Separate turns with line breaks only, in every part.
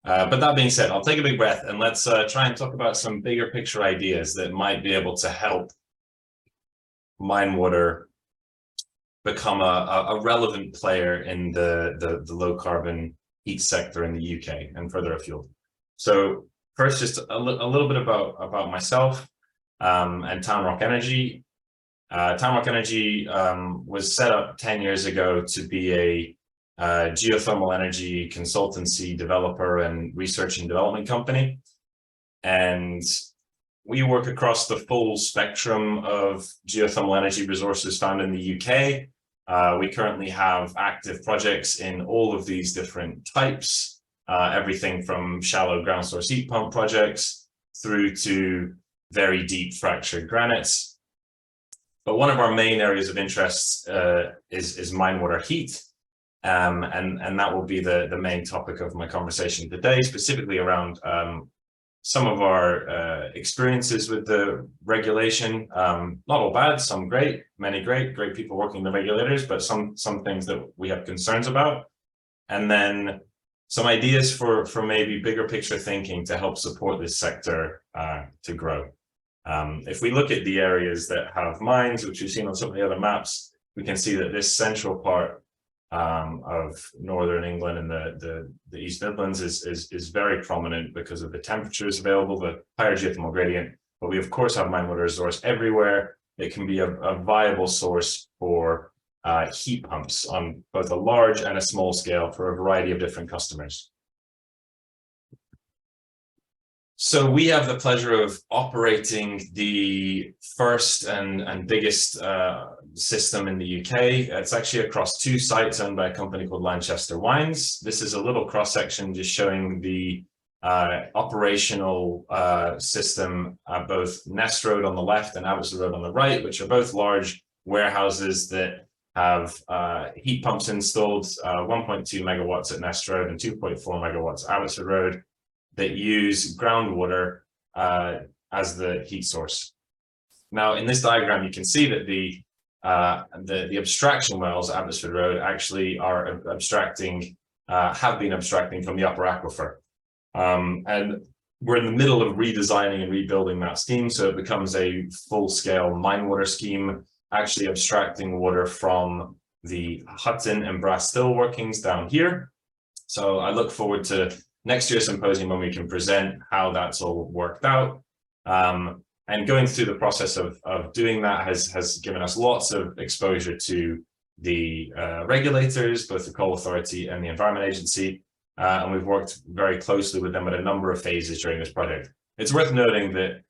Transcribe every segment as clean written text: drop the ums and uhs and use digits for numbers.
But that being said, I'll take a big breath and let's try and talk about some bigger picture ideas that might be able to help mine water become a relevant player in the low carbon heat sector in the UK and further afield. So first, just a little bit about myself and Townrock Energy. Townrock Energy was set up 10 years ago to be a geothermal energy consultancy, developer, and research and development company. And we work across the full spectrum of geothermal energy resources found in the UK. We currently have active projects in all of these different types, everything from shallow ground source heat pump projects through to very deep fractured granites. But one of our main areas of interest is mine water heat. And that will be the main topic of my conversation today, specifically around some of our experiences with the regulation. Not all bad, some great, many great people working in the regulators, but some things that we have concerns about. And then some ideas for maybe bigger picture thinking to help support this sector to grow. If we look at the areas that have mines, which we've seen on some of the other maps, we can see that this central part of northern England and the East Midlands is very prominent because of the temperatures available, the higher geothermal gradient. But we of course have mine water resource everywhere. It can be a viable source for heat pumps on both a large and a small scale for a variety of different customers. So we have the pleasure of operating the first and biggest system in the UK. It's actually across 2 sites owned by a company called Lanchester Wines. This is a little cross-section just showing the operational system at both Nest Road on the left and Abbotsford Road on the right, which are both large warehouses that have heat pumps installed, 1.2 megawatts at Nest Road and 2.4 megawatts at Abbotsford Road, that use groundwater as the heat source. Now, in this diagram, you can see that the abstraction wells at Abbotsford Road actually are abstracting, have been abstracting from the upper aquifer. And we're in the middle of redesigning and rebuilding that scheme, so it becomes a full-scale mine water scheme, actually abstracting water from the Hutton and Brastill workings down here. So I look forward to next year's symposium when we can present how that's all worked out. And going through the process of doing that has given us lots of exposure to the regulators, both the Coal Authority and the Environment Agency. And we've worked very closely with them at a number of phases during this project. It's worth noting that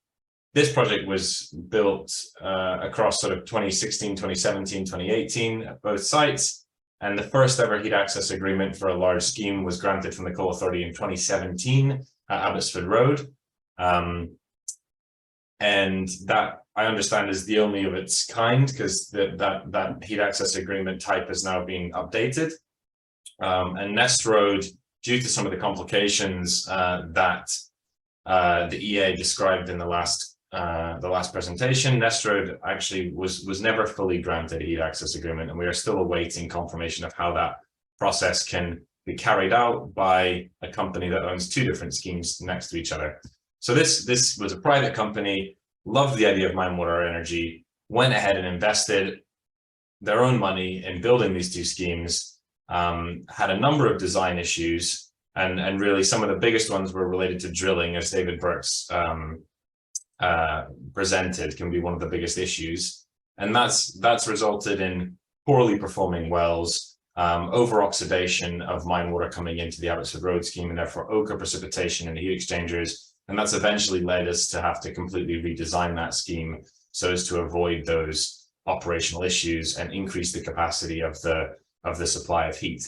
this project was built across sort of 2016, 2017, 2018 at both sites. And the first ever heat access agreement for a large scheme was granted from the Coal Authority in 2017 at Abbotsford Road. And that, I understand, is the only of its kind, because that heat access agreement type has now been updated. And Nest Road, due to some of the complications that the EA described in the last presentation, Nest Road actually was never fully granted a heat access agreement, and we are still awaiting confirmation of how that process can be carried out by a company that owns 2 different schemes next to each other. So this was a private company, loved the idea of mine water energy, went ahead and invested their own money in building these 2 schemes, had a number of design issues, and really some of the biggest ones were related to drilling, as David Burke's presented, can be one of the biggest issues. And that's resulted in poorly performing wells, over-oxidation of mine water coming into the Abbotsford Road scheme, and therefore ochre precipitation in the heat exchangers. And that's eventually led us to have to completely redesign that scheme so as to avoid those operational issues and increase the capacity of the supply of heat.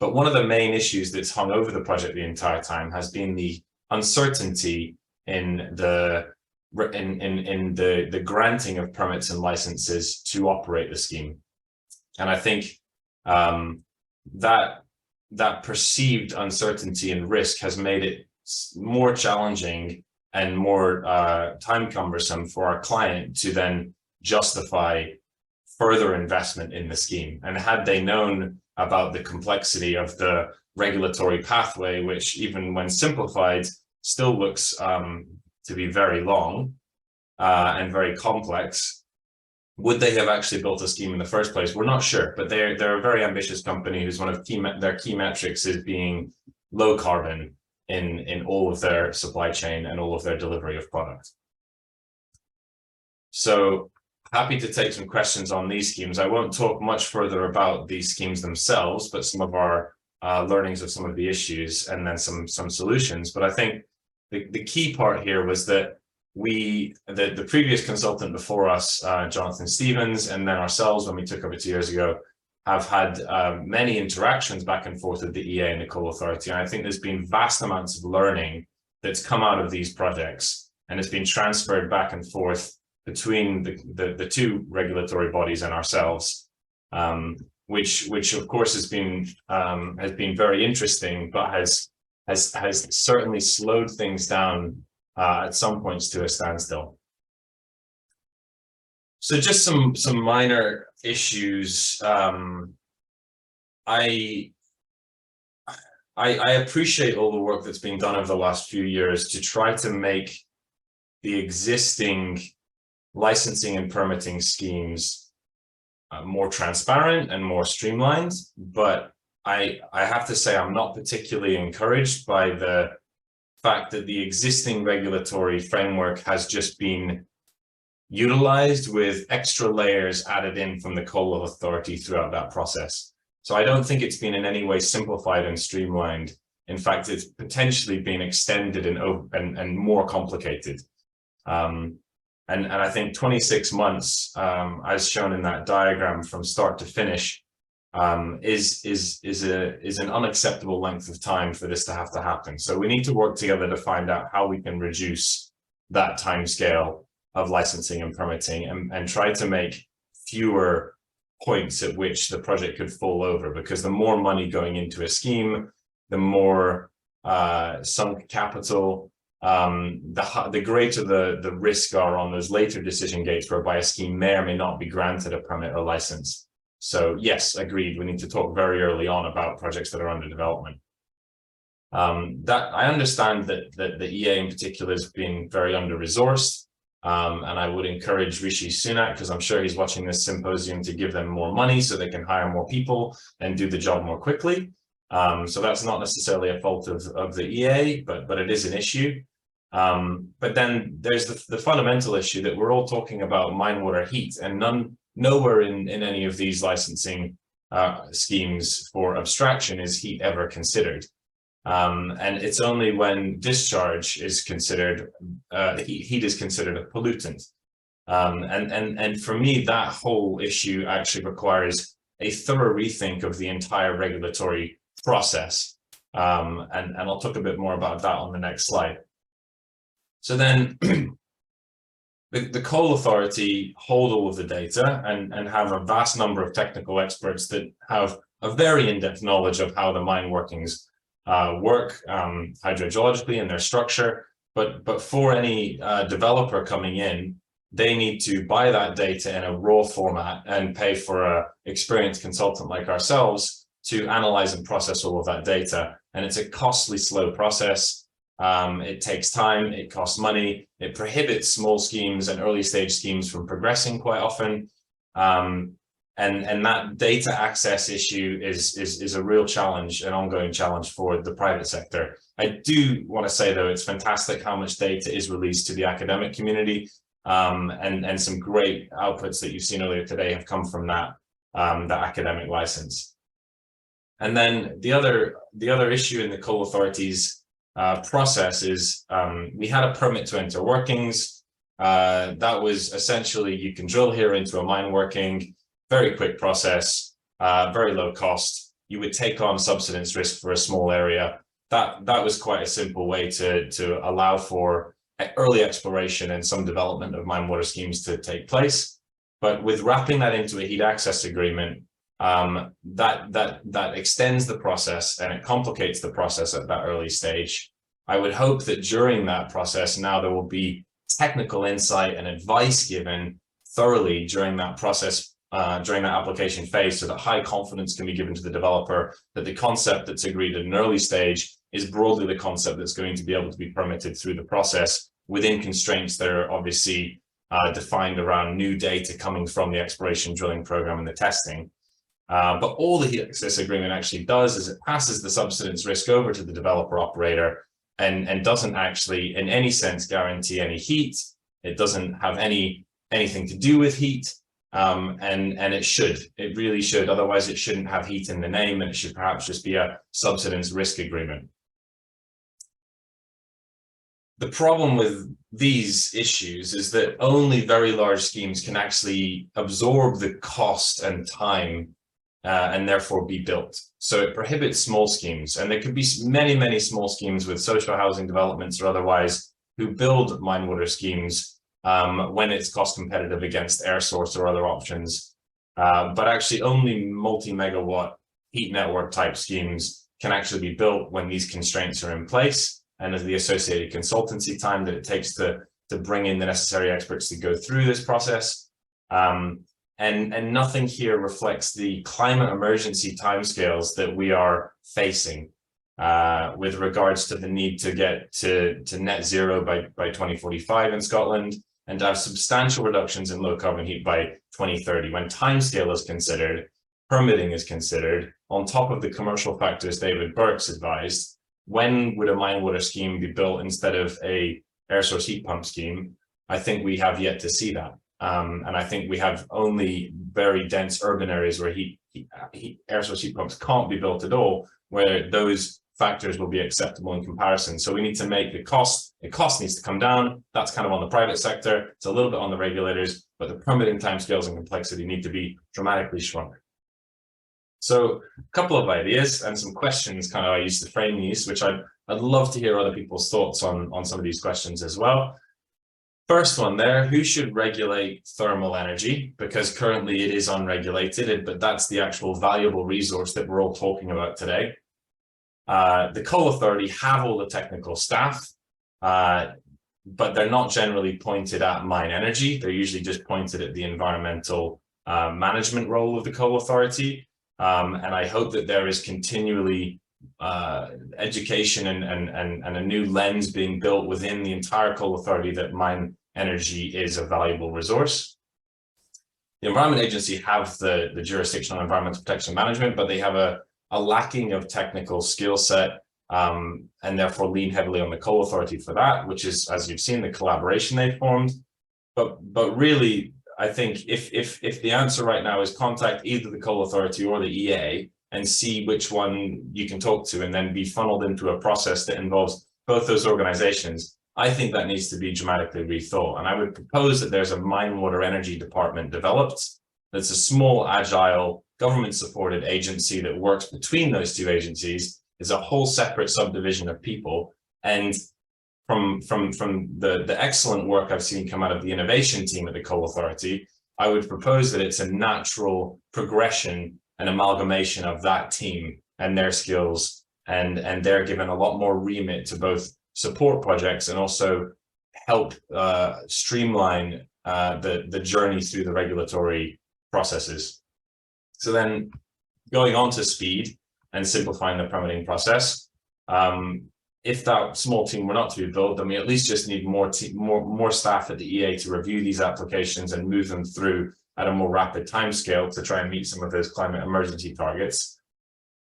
But one of the main issues that's hung over the project the entire time has been the uncertainty in the granting of permits and licenses to operate the scheme. And I think that perceived uncertainty and risk has made it more challenging and more time cumbersome for our client to then justify further investment in the scheme. And had they known about the complexity of the regulatory pathway, which even when simplified, still looks to be very long and very complex. Would they have actually built a scheme in the first place? We're not sure, but they're a very ambitious company whose one of their key metrics is being low carbon in all of their supply chain and all of their delivery of product. So happy to take some questions on these schemes. I won't talk much further about these schemes themselves, but some of our learnings of some of the issues and then some solutions. But I think the key part here was that the previous consultant before us, Jonathan Stevens, and then ourselves when we took over 2 years ago, have had many interactions back and forth with the EA and the Coal Authority. And I think there's been vast amounts of learning that's come out of these projects, and it's been transferred back and forth between the two regulatory bodies and ourselves, which of course has been very interesting, but has certainly slowed things down at some points to a standstill. So just some minor issues. I appreciate all the work that's been done over the last few years to try to make the existing licensing and permitting schemes more transparent and more streamlined, but I have to say I'm not particularly encouraged by the fact that the existing regulatory framework has just been utilized with extra layers added in from the Coal Authority throughout that process. So I don't think it's been in any way simplified and streamlined. In fact, it's potentially been extended and more complicated. And I think 26 months, as shown in that diagram from start to finish, is an unacceptable length of time for this to have to happen. So we need to work together to find out how we can reduce that time scale of licensing and permitting and try to make fewer points at which the project could fall over, because the more money going into a scheme, the more sunk capital, the greater the risk are on those later decision gates whereby a scheme may or may not be granted a permit or license. So yes, agreed, we need to talk very early on about projects that are under development. That I understand that the EA in particular has been very under-resourced, and I would encourage Rishi Sunak, because I'm sure he's watching this symposium, to give them more money so they can hire more people and do the job more quickly. So that's not necessarily a fault of the EA, but it is an issue. But then there's the fundamental issue that we're all talking about mine water heat, and nowhere in any of these licensing schemes for abstraction is heat ever considered. And it's only when discharge is considered, heat is considered a pollutant. And for me, that whole issue actually requires a thorough rethink of the entire regulatory process. And I'll talk a bit more about that on the next slide. So then the Coal Authority hold all of the data and have a vast number of technical experts that have a very in-depth knowledge of how the mine workings work hydrogeologically and their structure. But for any developer coming in, they need to buy that data in a raw format and pay for an experienced consultant like ourselves to analyze and process all of that data. And it's a costly, slow process. It takes time, it costs money, it prohibits small schemes and early stage schemes from progressing quite often. And that data access issue is a real challenge, an ongoing challenge for the private sector. I do want to say, though, it's fantastic how much data is released to the academic community, and some great outputs that you've seen earlier today have come from that academic license. And then the other issue in the Coal Authority's process is we had a permit to enter workings. That was essentially, you can drill here into a mine working, very quick process, very low cost. You would take on subsidence risk for a small area. That was quite a simple way to allow for early exploration and some development of mine water schemes to take place. But with wrapping that into a heat access agreement, that extends the process and it complicates the process at that early stage. I would hope that during that process now there will be technical insight and advice given thoroughly during that process during that application phase, so that high confidence can be given to the developer that the concept that's agreed at an early stage is broadly the concept that's going to be able to be permitted through the process within constraints that are obviously defined around new data coming from the exploration drilling program and the testing. But all the heat access agreement actually does is it passes the subsidence risk over to the developer operator and doesn't actually in any sense guarantee any heat. It doesn't have anything to do with heat. And it really should, otherwise it shouldn't have heat in the name, and it should perhaps just be a subsidence risk agreement. The problem with these issues is that only very large schemes can actually absorb the cost and time and therefore be built. So it prohibits small schemes, and there could be many, many small schemes with social housing developments or otherwise who build mine water schemes when it's cost competitive against air source or other options. But actually only multi-megawatt heat network type schemes can actually be built when these constraints are in place, and as the associated consultancy time that it takes to bring in the necessary experts to go through this process. And nothing here reflects the climate emergency timescales that we are facing with regards to the need to get to net zero by 2045 in Scotland, and to have substantial reductions in low carbon heat by 2030. When timescale is considered, permitting is considered, on top of the commercial factors David Burke's advised, when would a mine water scheme be built instead of a air source heat pump scheme? I think we have yet to see that. And I think we have only very dense urban areas where air source heat pumps can't be built at all, where those factors will be acceptable in comparison. So we need to make the cost needs to come down. That's kind of on the private sector. It's a little bit on the regulators, but the permitting timescales and complexity need to be dramatically shrunk. So a couple of ideas and some questions kind of I used to frame these, which I'd love to hear other people's thoughts on some of these questions as well. First one there, who should regulate thermal energy? Because currently it is unregulated, but that's the actual valuable resource that we're all talking about today. The Coal Authority have all the technical staff, but they're not generally pointed at mine energy. They're usually just pointed at the environmental management role of the Coal Authority. And I hope that there is continually education and a new lens being built within the entire Coal Authority that mine energy is a valuable resource. The Environment Agency have the jurisdiction on environmental protection management, but they have a lacking of technical skill set and therefore lean heavily on the Coal Authority for that, which is, as you've seen, the collaboration they formed. But really, I think if the answer right now is contact either the Coal Authority or the EA and see which one you can talk to, and then be funneled into a process that involves both those organizations, I think that needs to be dramatically rethought. And I would propose that there's a mine water energy department developed that's a small, agile, government-supported agency that works between those two agencies, is a whole separate subdivision of people. And from the excellent work I've seen come out of the innovation team at the Coal Authority, I would propose that it's a natural progression and amalgamation of that team and their skills, and they're given a lot more remit to both support projects and also help streamline the journey through the regulatory processes. So then going on to speed and simplifying the permitting process, if that small team were not to be built, then we at least just need more staff at the EA to review these applications and move them through at a more rapid timescale to try and meet some of those climate emergency targets.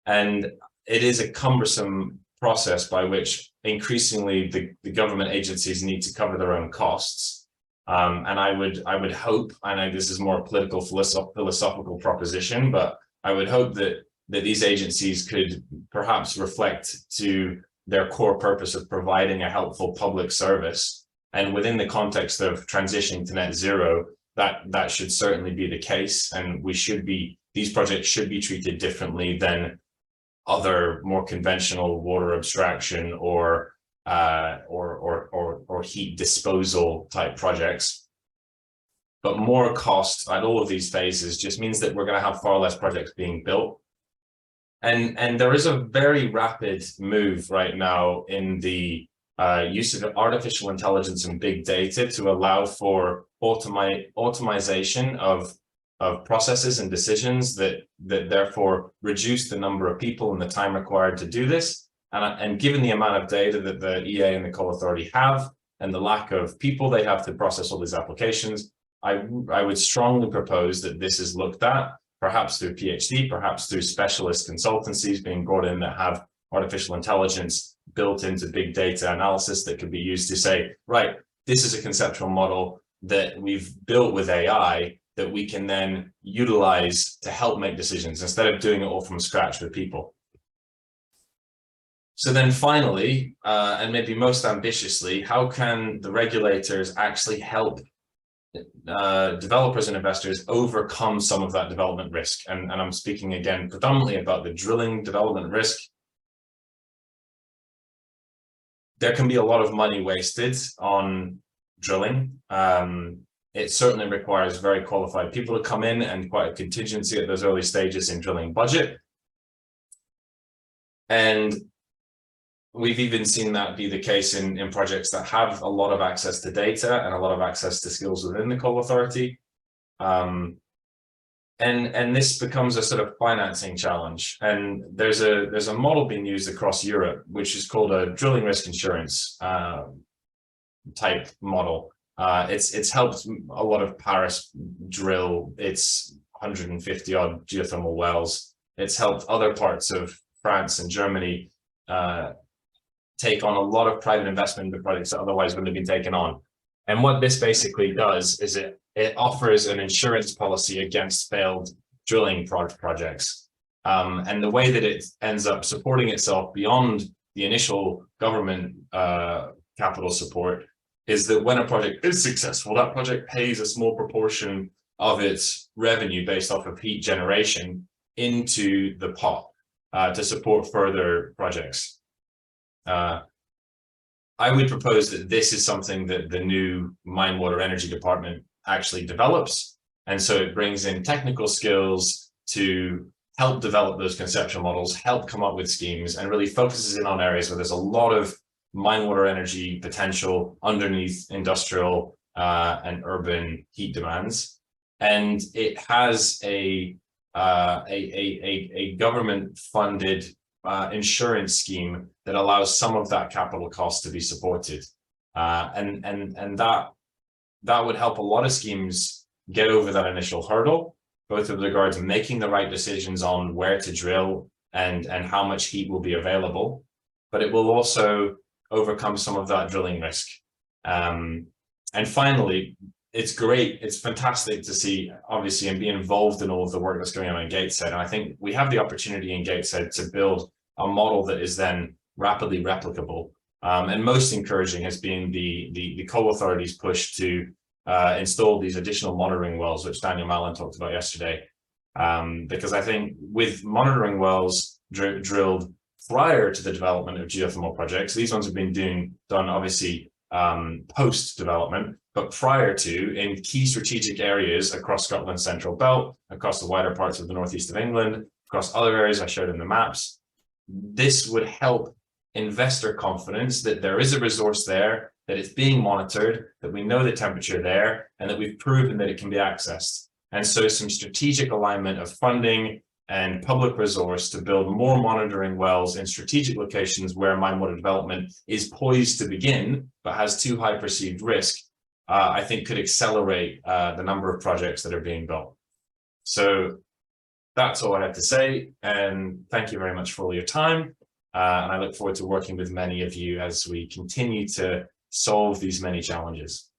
And it is a cumbersome process by which increasingly the government agencies need to cover their own costs. And I would hope, I know this is more a political philosophical proposition, but I would hope that these agencies could perhaps reflect to their core purpose of providing a helpful public service. And within the context of transitioning to net zero, that should certainly be the case. And these projects should be treated differently than other more conventional water abstraction or heat disposal type projects. But more cost at all of these phases just means that we're going to have far less projects being built. And there is a very rapid move right now in the use of artificial intelligence and big data to allow for automation of processes and decisions that therefore reduce the number of people and the time required to do this. And given the amount of data that the EA and the coal authority have, and the lack of people they have to process all these applications, I would strongly propose that this is looked at, perhaps through PhD, perhaps through specialist consultancies being brought in that have artificial intelligence built into big data analysis that could be used to say, right, this is a conceptual model that we've built with AI that we can then utilize to help make decisions instead of doing it all from scratch with people. So then finally, and maybe most ambitiously, how can the regulators actually help developers and investors overcome some of that development risk? And I'm speaking again predominantly about the drilling development risk. There can be a lot of money wasted on drilling. It certainly requires very qualified people to come in and quite a contingency at those early stages in drilling budget. And we've even seen that be the case in projects that have a lot of access to data and a lot of access to skills within the coal authority. And this becomes a sort of financing challenge. And there's a model being used across Europe, which is called a drilling risk insurance type model. It's helped a lot of Paris drill its 150 odd geothermal wells. It's helped other parts of France and Germany take on a lot of private investment into projects that otherwise wouldn't have been taken on. And what this basically does is it offers an insurance policy against failed drilling projects. And the way that it ends up supporting itself beyond the initial government capital support is that when a project is successful, that project pays a small proportion of its revenue based off of heat generation into the pot to support further projects. I would propose that this is something that the new Mine Water Energy Department actually develops. And so it brings in technical skills to help develop those conceptual models, help come up with schemes, and really focuses in on areas where there's a lot of mine water energy potential underneath industrial and urban heat demands. And it has a government funded insurance scheme that allows some of that capital cost to be supported. And that would help a lot of schemes get over that initial hurdle, both with regard to making the right decisions on where to drill and how much heat will be available, but it will also overcome some of that drilling risk. And finally, it's great, it's fantastic to see, obviously, and be involved in all of the work that's going on in Gateshead. And I think we have the opportunity in Gateshead to build a model that is then rapidly replicable. And most encouraging has been the coal authority's push to install these additional monitoring wells, which Daniel Mallon talked about yesterday. Because I think with monitoring wells drilled prior to the development of geothermal projects, these ones have been done obviously post-development, but prior to, in key strategic areas across Scotland's Central Belt, across the wider parts of the northeast of England, across other areas I showed in the maps. This would help investor confidence that there is a resource there, that it's being monitored, that we know the temperature there, and that we've proven that it can be accessed. And so some strategic alignment of funding and public resource to build more monitoring wells in strategic locations where mine water development is poised to begin, but has too high perceived risk, I think could accelerate the number of projects that are being built. So that's all I have to say. And thank you very much for all your time. And I look forward to working with many of you as we continue to solve these many challenges.